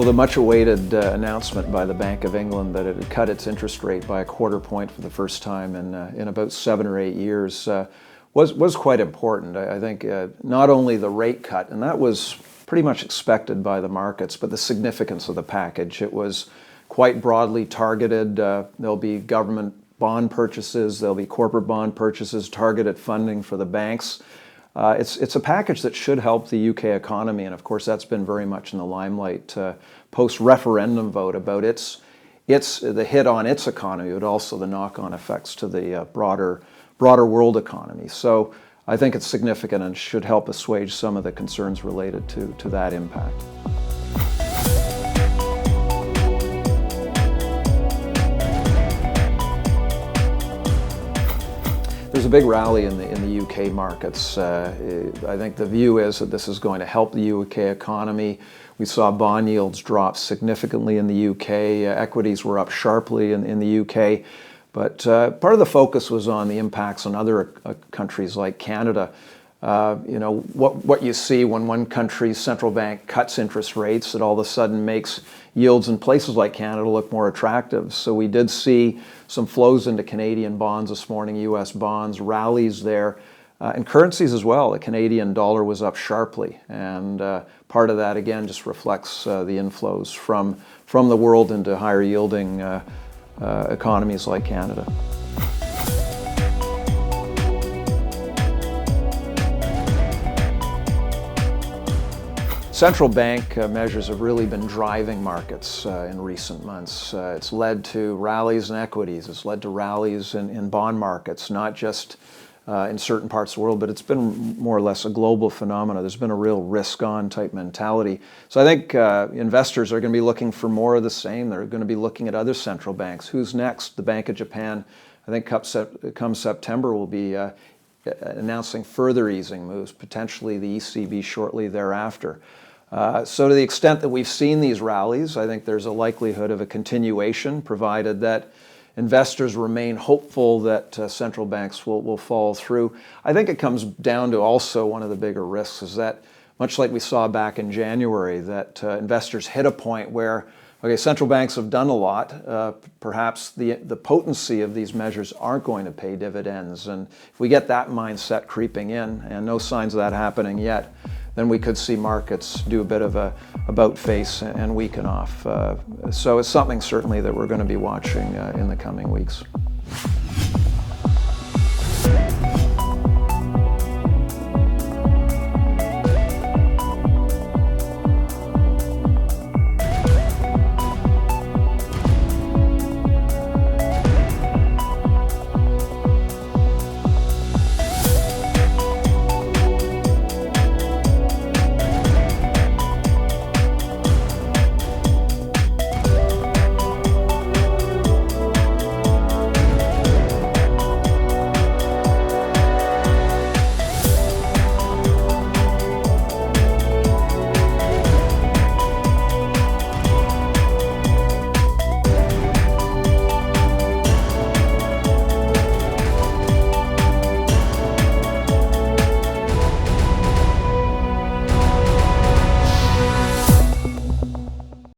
Well, the much-awaited announcement by the Bank of England that it had cut its interest rate by a quarter point for the first time in about 7 or 8 years was quite important. I think not only the rate cut, and that was pretty much expected by the markets, but the significance of the package. It was quite broadly targeted. There'll be government bond purchases, there'll be corporate bond purchases, targeted funding for the banks. It's a package that should help the UK economy, and of course that's been very much in the limelight post-referendum vote about the hit on its economy, but also the knock-on effects to the broader world economy. So I think it's significant and should help assuage some of the concerns related to that impact. There's a big rally in the UK markets. I think the view is that this is going to help the UK economy. We saw bond yields drop significantly in the UK. Equities were up sharply in the UK. But part of the focus was on the impacts on other countries like Canada. What you see when one country's central bank cuts interest rates, it all of a sudden makes yields in places like Canada look more attractive. So we did see some flows into Canadian bonds this morning, US bonds, rallies there, and currencies as well. The Canadian dollar was up sharply, and part of that again just reflects the inflows from the world into higher yielding economies like Canada. Central bank measures have really been driving markets in recent months. It's led to rallies in equities, it's led to rallies in bond markets, not just in certain parts of the world, but it's been more or less a global phenomenon. There's been a real risk-on type mentality. So I think investors are going to be looking for more of the same. They're going to be looking at other central banks. Who's next? The Bank of Japan, I think come September, will be announcing further easing moves, potentially the ECB shortly thereafter. So to the extent that we've seen these rallies, I think there's a likelihood of a continuation, provided that investors remain hopeful that central banks will follow through. I think it comes down to also one of the bigger risks is that, much like we saw back in January, that investors hit a point where, okay, central banks have done a lot. Perhaps the potency of these measures aren't going to pay dividends. And if we get that mindset creeping in, and no signs of that happening yet, then we could see markets do a bit of a about face and weaken off. So it's something certainly that we're going to be watching in the coming weeks.